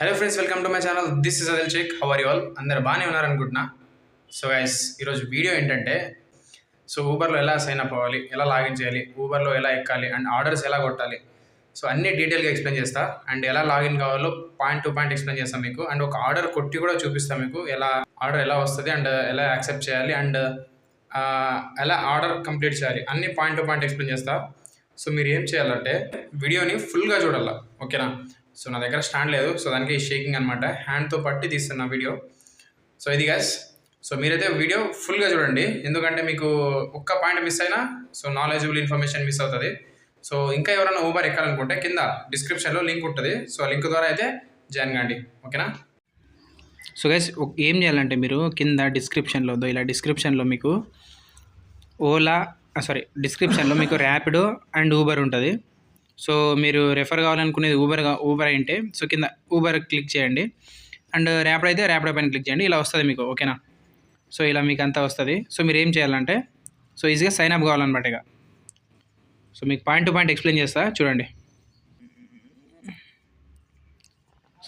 Hello friends, welcome to my channel. This is Adil Sheikh. How are you all? అందరు బాగానే ఉన్నారనుకుంటున్నా. So guys, ఈరోజు video ఏంటంటే ఊబర్లో ఎలా సైన్ అప్ అవ్వాలి, ఎలా లాగిన్ చేయాలి, ఊబర్లో ఎలా ఎక్కాలి అండ్ ఆర్డర్స్ ఎలా కొట్టాలి. సో అన్నీ డీటెయిల్గా ఎక్స్ప్లెయిన్ చేస్తా. అండ్ ఎలా లాగిన్ కావాలో పాయింట్ టు పాయింట్ ఎక్స్ప్లెయిన్ చేస్తాను మీకు. అండ్ ఒక ఆర్డర్ కొట్టి కూడా చూపిస్తాను మీకు, ఎలా ఆర్డర్ ఎలా వస్తుంది అండ్ ఎలా యాక్సెప్ట్ చేయాలి అండ్ ఎలా ఆర్డర్ కంప్లీట్ చేయాలి, అన్ని పాయింట్ టు పాయింట్ ఎక్స్ప్లెయిన్ చేస్తా. సో మీరు ఏం చేయాలంటే వీడియోని ఫుల్గా చూడాలా, ఓకేనా? సో నా దగ్గర స్టాండ్ లేదు, సో దానికి షేకింగ్ అనమాట, హ్యాండ్తో పట్టి తీస్తున్న వీడియో. సో ఇది గైస్, సో మీరైతే వీడియో ఫుల్గా చూడండి, ఎందుకంటే మీకు ఒక్క పాయింట్ మిస్ అయినా సో నాలెడ్జబుల్ ఇన్ఫర్మేషన్ మిస్ అవుతుంది. సో ఇంకా ఎవరైనా ఊబర్ ఎక్కాలనుకుంటే కింద డిస్క్రిప్షన్లో లింక్ ఉంటుంది, సో ఆ లింక్ ద్వారా అయితే జాయిన్ కాండి, ఓకేనా? సో గైస్, ఏం చేయాలంటే మీరు కింద డిస్క్రిప్షన్లో ఇలా డిస్క్రిప్షన్లో మీకు డిస్క్రిప్షన్లో మీకు ర్యాపిడో అండ్ ఊబర్ ఉంటుంది. సో మీరు రెఫర్ కావాలనుకునేది ఊబర్ అయితే సో కింద ఊబర్ క్లిక్ చేయండి, అండ్ ర్యాపిడో అయితే ర్యాపిడో పైన క్లిక్ చేయండి. ఇలా వస్తుంది మీకు, ఓకేనా? సో ఇలా మీకు అంతా వస్తుంది. సో మీరు ఏం చేయాలంటే సో ఈజీగా సైన్ అప్ కావాలన్నమాట. ఇక సో మీకు పాయింట్ టు పాయింట్ ఎక్స్ప్లెయిన్ చేస్తా, చూడండి.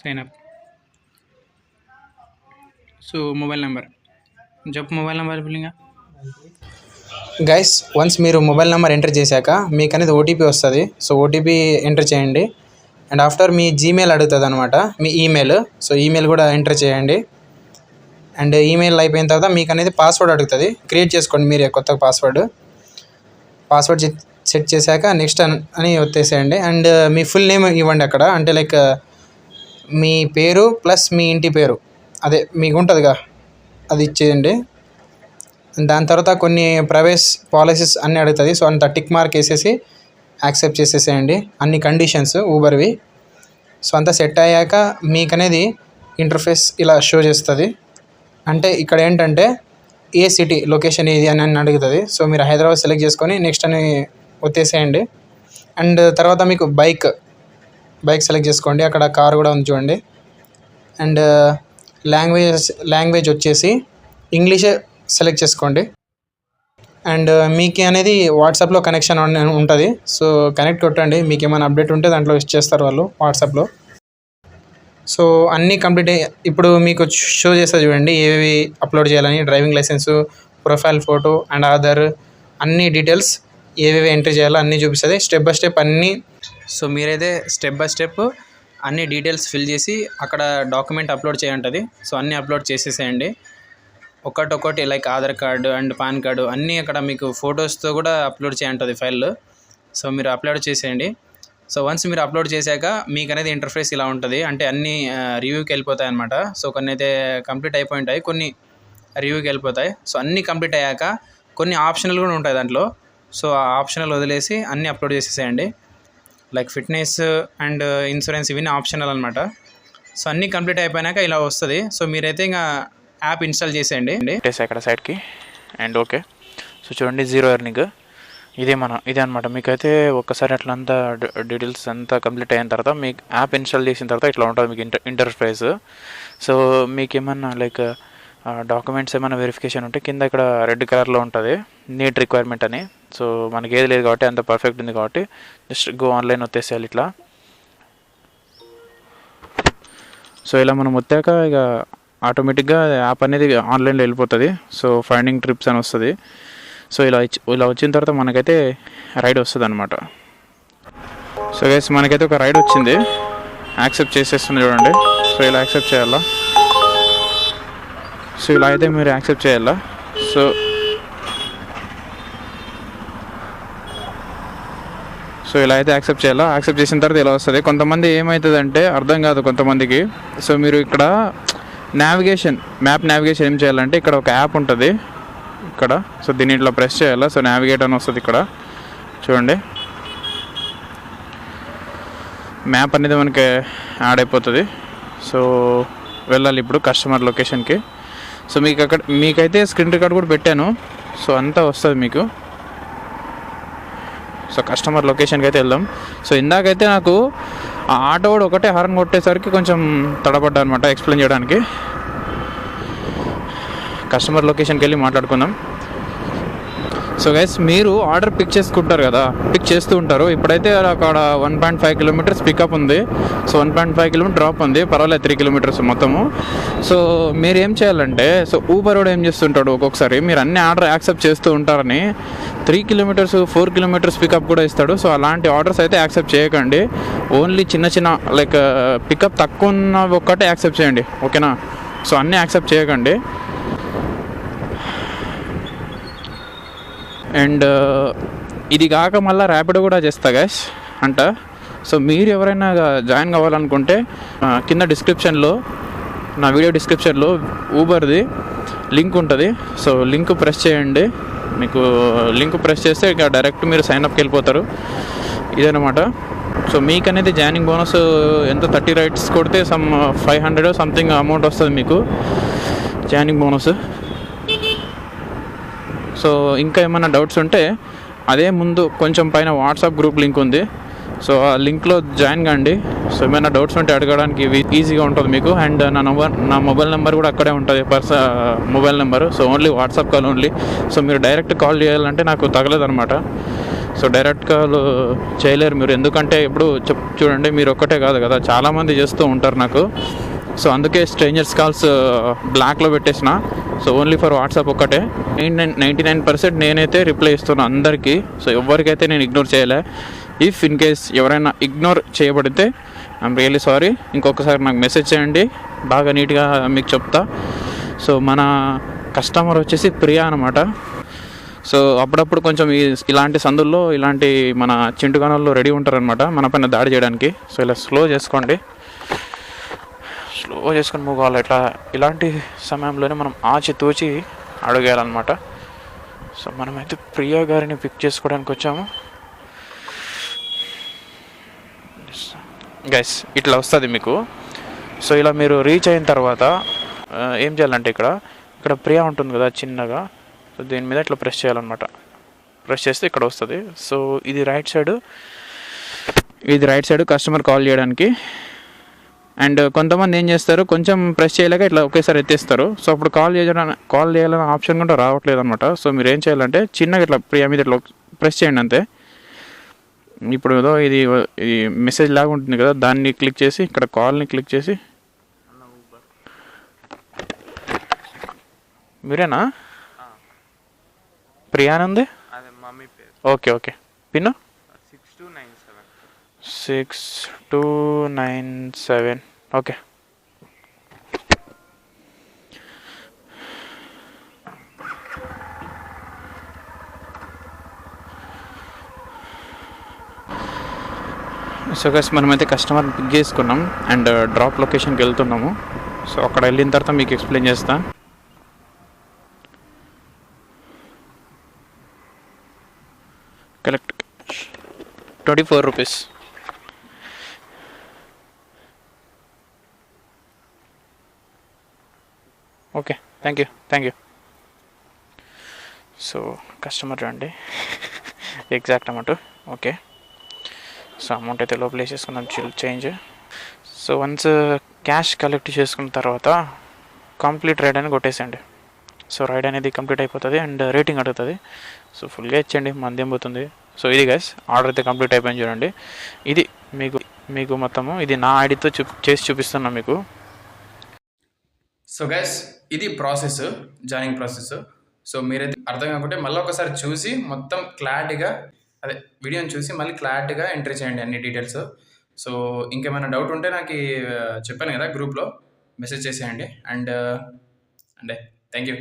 Sign up. So mobile number చెప్పు, మొబైల్ నెంబర్ బిల్లింగా గైస్. వన్స్ మీరు మొబైల్ నెంబర్ ఎంటర్ చేశాక మీకు అనేది ఓటీపీ వస్తుంది. సో ఓటీపీ ఎంటర్ చేయండి, అండ్ ఆఫ్టర్ మీ జీమెయిల్ అడుగుతుంది అనమాట, మీ ఈమెయిల్. సో ఈమెయిల్ కూడా ఎంటర్ చేయండి, అండ్ ఈమెయిల్ అయిపోయిన తర్వాత మీకు అనేది పాస్వర్డ్ అడుగుతుంది. క్రియేట్ చేసుకోండి మీరే కొత్త పాస్వర్డ్ సెట్ చేశాక నెక్స్ట్ అని వచ్చేసేయండి. అండ్ మీ ఫుల్ నేమ్ ఇవ్వండి అక్కడ, అంటే లైక్ మీ పేరు ప్లస్ మీ ఇంటి పేరు, అదే మీకు ఉంటుందిగా, అది ఇచ్చేయండి. దాని తర్వాత కొన్ని ప్రైవేస్ పాలసీస్ అన్నీ అడుగుతుంది. సో అంత టిక్ మార్క్ వేసేసి యాక్సెప్ట్ చేసేసేయండి అన్ని కండిషన్స్ ఊబర్వి. సో అంతా సెట్ అయ్యాక మీకు అనేది ఇంటర్ఫేస్ ఇలా షో చేస్తుంది. అంటే ఇక్కడ ఏంటంటే ఏ సిటీ లొకేషన్ ఏది అని అడుగుతుంది. సో మీరు హైదరాబాద్ సెలెక్ట్ చేసుకొని నెక్స్ట్ అని వచ్చేసేయండి. అండ్ తర్వాత మీకు బైక్ సెలెక్ట్ చేసుకోండి, అక్కడ కార్ కూడా ఉంది చూడండి. అండ్ లాంగ్వేజ్ వచ్చేసి ఇంగ్లీషే సెలెక్ట్ చేసుకోండి. అండ్ మీకు అనేది వాట్సాప్లో కనెక్షన్ ఉంటుంది. సో కనెక్ట్ కొట్టండి, మీకు ఏమైనా అప్డేట్ ఉంటే దాంట్లో విష్ చేస్తారు వాళ్ళు వాట్సాప్లో. సో అన్నీ కంప్లీట్ ఇప్పుడు మీకు షో చేస్తా చూడండి, ఏవి అప్లోడ్ చేయాలని. Driving licence, profile photo and Aadhaar, అన్ని డీటెయిల్స్ ఏవేవి ఎంట్రీ చేయాలో అన్నీ చూపిస్తుంది, స్టెప్ బై స్టెప్ అన్నీ. సో మీరైతే స్టెప్ బై స్టెప్ అన్ని డీటెయిల్స్ ఫిల్ చేసి అక్కడ డాక్యుమెంట్ అప్లోడ్ చేయంటుంది. సో అన్నీ అప్లోడ్ చేసేసేయండి ఒక్కటి, like Aadhaar card and pan card అన్నీ అక్కడ మీకు ఫొటోస్తో కూడా అప్లోడ్ చేయంటుంది ఫైల్. సో మీరు అప్లోడ్ చేసేయండి. సో వన్స్ మీరు అప్లోడ్ చేశాక మీకు అనేది ఇంటర్ఫేస్ ఇలా ఉంటుంది, అంటే అన్నీ రివ్యూకి వెళ్ళిపోతాయి అన్నమాట. సో కొన్ని అయితే కంప్లీట్ అయిపోయి ఉంటాయి, కొన్ని రివ్యూకి వెళ్ళిపోతాయి. సో అన్నీ కంప్లీట్ అయ్యాక కొన్ని ఆప్షనల్ కూడా ఉంటాయి దాంట్లో. సో ఆ ఆప్షనల్ వదిలేసి అన్నీ అప్లోడ్ చేసేసేయండి, లైక్ ఫిట్నెస్ అండ్ ఇన్సూరెన్స్, ఇవన్నీ ఆప్షనల్ అనమాట. సో అన్నీ కంప్లీట్ అయిపోయాక ఇలా వస్తుంది. సో మీరైతే ఇంకా యాప్ ఇన్స్టాల్ చేసేయండి ఇక్కడ సైడ్కి. అండ్ ఓకే, సో చూడండి, 0 ఎర్నింగ్ ఇదే అనమాట. మీకైతే ఒక్కసారి అట్లా అంతా డీటెయిల్స్ అంతా కంప్లీట్ అయిన తర్వాత మీకు యాప్ ఇన్స్టాల్ చేసిన తర్వాత ఇట్లా ఉంటుంది మీకు ఇంటర్ఫేస్. సో మీకు ఏమన్నా లైక్ డాక్యుమెంట్స్ ఏమైనా వెరిఫికేషన్ ఉంటే కింద ఇక్కడ రెడ్ కలర్లో ఉంటుంది నీట్ రిక్వైర్మెంట్ అని. సో మనకి ఏది లేదు కాబట్టి అంత పర్ఫెక్ట్ ఉంది కాబట్టి జస్ట్ గో ఆన్లైన్ వచ్చేసేయాలి ఇట్లా. సో ఇలా మనం వచ్చాక ఇక ఆటోమేటిక్గా యాప్ అనేది ఆన్లైన్లో వెళ్ళిపోతుంది. సో ఫైండింగ్ ట్రిప్స్ అని వస్తుంది. సో ఇలా వచ్చిన తర్వాత మనకైతే రైడ్ వస్తుంది అనమాట. సో గైస్, మనకైతే ఒక రైడ్ వచ్చింది, యాక్సెప్ట్ చేసేస్తుంది చూడండి. సో ఇలా యాక్సెప్ట్ చేయాలా. సో ఇలా అయితే మీరు యాక్సెప్ట్ చేయాలా. సో ఇలా అయితే యాక్సెప్ట్ చేయాలా. యాక్సెప్ట్ చేసిన తర్వాత ఇలా వస్తుంది. కొంతమంది ఏమవుతుందంటే అర్థం కాదు కొంతమందికి. సో మీరు ఇక్కడ మ్యాప్ నావిగేషన్ ఏం చేయాలంటే ఇక్కడ ఒక యాప్ ఉంటుంది ఇక్కడ. సో దీన్ని ఇట్లా ప్రెస్ చేయాలా. సో నావిగేట్ అని వస్తుంది ఇక్కడ చూడండి. మ్యాప్ అనేది మనకి యాడ్ అయిపోతుంది. సో వెళ్ళాలి ఇప్పుడు కస్టమర్ లొకేషన్కి. సో మీకైతే స్క్రీన్ రికార్డ్ కూడా పెట్టాను. సో అంతా వస్తుంది మీకు. సో కస్టమర్ లొకేషన్కి అయితే వెళ్దాం. సో ఇందాకైతే నాకు ఆ ఆటో కూడా ఒకటే హార్న్ కొట్టేసరికి కొంచెం తడబడ్డా అనమాట ఎక్స్ప్లెయిన్ చేయడానికి. కస్టమర్ లొకేషన్కి వెళ్ళి మాట్లాడుకుందాం. సో గైస్ మీరు ఆర్డర్ పిక్ చేసుకుంటారు కదా, పిక్ చేస్తూ ఉంటారు. ఇప్పుడైతే అక్కడ 1.5 కిలోమీటర్స్ పికప్ ఉంది, సో 1.5 కిలోమీటర్ డ్రాప్ ఉంది, పర్వాలేదు 3 కిలోమీటర్స్ మొత్తము. సో మీరు ఏం చేయాలంటే, సో ఊబర్ కూడా ఏం చేస్తుంటాడు ఒక్కొక్కసారి, మీరు అన్ని ఆర్డర్ యాక్సెప్ట్ చేస్తూ ఉంటారని 3 కిలోమీటర్స్ 4 కిలోమీటర్స్ పికప్ కూడా ఇస్తాడు. సో అలాంటి ఆర్డర్స్ అయితే యాక్సెప్ట్ చేయకండి. ఓన్లీ చిన్న చిన్న లైక్ పికప్ తక్కువ ఉన్న ఒక్కటే యాక్సెప్ట్ చేయండి, ఓకేనా? సో అన్నీ యాక్సెప్ట్ చేయకండి. అండ్ ఇది కాక మళ్ళీ ర్యాపిడో కూడా చేస్తా గైస్ అంట. సో మీరు ఎవరైనా జాయిన్ కావాలనుకుంటే కింద డిస్క్రిప్షన్లో, నా వీడియో డిస్క్రిప్షన్లో ఊబర్ది లింక్ ఉంటుంది. సో లింక్ ప్రెస్ చేయండి. మీకు లింక్ ప్రెస్ చేస్తే ఇక డైరెక్ట్ మీరు సైన్అప్కి వెళ్ళిపోతారు. ఇదనమాట. సో మీకు అనేది జాయినింగ్ బోనస్ ఎంత 30 రైడ్స్ కొడితే సమ్ 500 సంథింగ్ అమౌంట్ వస్తుంది మీకు జాయినింగ్ బోనస్. సో ఇంకా ఏమైనా డౌట్స్ ఉంటే అదే ముందు కొంచెం పైన వాట్సాప్ గ్రూప్ లింక్ ఉంది. సో ఆ లింక్లో జాయిన్ కండి. సో ఏమైనా డౌట్స్ ఉంటే అడగడానికి ఈజీగా ఉంటుంది మీకు. అండ్ నా మొబైల్ నెంబర్ కూడా అక్కడే ఉంటుంది, mobile number. So only WhatsApp call only. So మీరు డైరెక్ట్ కాల్ చేయాలంటే నాకు తగలేదు అనమాట. సో డైరెక్ట్ కాల్ చేయలేరు మీరు, ఎందుకంటే ఇప్పుడు చూడండి, మీరు ఒక్కటే కాదు కదా, చాలామంది చేస్తూ ఉంటారు నాకు. సో అందుకే స్ట్రేంజర్స్ కాల్స్ బ్లాక్లో పెట్టేసిన. సో ఓన్లీ ఫర్ వాట్సాప్ ఒక్కటే. 99% నేనైతే రిప్లై ఇస్తున్నాను అందరికీ. సో ఎవరికైతే నేను ఇగ్నోర్ చేయలే. ఇఫ్ ఇన్ కేస్ ఎవరైనా ఇగ్నోర్ చేయబడితే ఐఎమ్ రియల్లీ సారీ. ఇంకొకసారి నాకు మెసేజ్ చేయండి, బాగా నీట్గా మీకు చెప్తా. సో మన కస్టమర్ వచ్చేసి ప్రియా అనమాట. సో అప్పుడప్పుడు కొంచెం ఇలాంటి సందుల్లో ఇలాంటి మన చింటుగానల్లో రెడీ ఉంటారనమాట మన పైన దాడి చేయడానికి. సో ఇలా స్లో చేసుకొని మూవ్ కావాలి. ఇలాంటి సమయంలోనే మనం ఆచితూచి అడగాలన్నమాట. సో మనమైతే ప్రియా గారిని పిక్ చేసుకోవడానికి వచ్చాము గైస్. ఇట్లా వస్తుంది మీకు. సో ఇలా మీరు రీచ్ అయిన తర్వాత ఏం చేయాలంటే ఇక్కడ ప్రియా ఉంటుంది కదా చిన్నగా, సో దీని మీద ఇట్లా ప్రెస్ చేయాలన్నమాట. ప్రెస్ చేస్తే ఇక్కడ వస్తుంది. సో ఇది రైట్ సైడ్ కస్టమర్ కాల్ చేయడానికి. అండ్ కొంతమంది ఏం చేస్తారు, కొంచెం ప్రెస్ చేయలేక ఇట్లా ఒకేసారి ఎత్తేస్తారు. సో అప్పుడు కాల్ చేయాలనే ఆప్షన్ కూడా రావట్లేదు అనమాట. సో మీరు ఏం చేయాలంటే చిన్నగా ఇట్లా ప్రియా మీద ఇట్లా ప్రెస్ చేయండి అంతే. ఇప్పుడు ఏదో ఇది మెసేజ్ లాగా ఉంటుంది కదా, దాన్ని క్లిక్ చేసి ఇక్కడ కాల్ని క్లిక్ చేసి, మీరేనా Priyanand? Okay pin 6297. Okay. So guys మనమైతే కస్టమర్ని పిక్ చేసుకున్నాం అండ్ డ్రాప్ లొకేషన్కి వెళ్తున్నాము. సో అక్కడ వెళ్ళిన తర్వాత మీకు ఎక్స్ప్లెయిన్ చేస్తాను. Correct 24 rupees. Okay, thank you. So customer రండి, exact amount. Okay, so amount అయితే లోపల వేసేసుకుందాం, change. So once cash collect చేసుకున్న తర్వాత కంప్లీట్ రైడ్ అని కొట్టేసండి. సో రైడ్ అనేది కంప్లీట్ అయిపోతుంది అండ్ రేటింగ్ అడుగుతుంది. సో ఫుల్గా ఇచ్చండి, మందేం పోతుంది. సో ఇది గైస్ ఆర్డర్ అయితే కంప్లీట్ అయిపోయింది చూడండి. ఇది మీకు మొత్తము ఇది నా ఐడితో చేసి చూపిస్తున్నా మీకు. సో గైస్ ఇది జాయినింగ్ ప్రాసెస్. సో మీరైతే అర్థం కాకుంటే మళ్ళీ ఒకసారి చూసి మొత్తం క్లారిటీగా వీడియోని చూసి మళ్ళీ క్లారిటీగా ఎంట్రీ చేయండి అన్ని డీటెయిల్స్. సో ఇంకేమైనా డౌట్ ఉంటే నాకు చెప్పాను కదా గ్రూప్లో మెసేజ్ చేసేయండి. And thank you.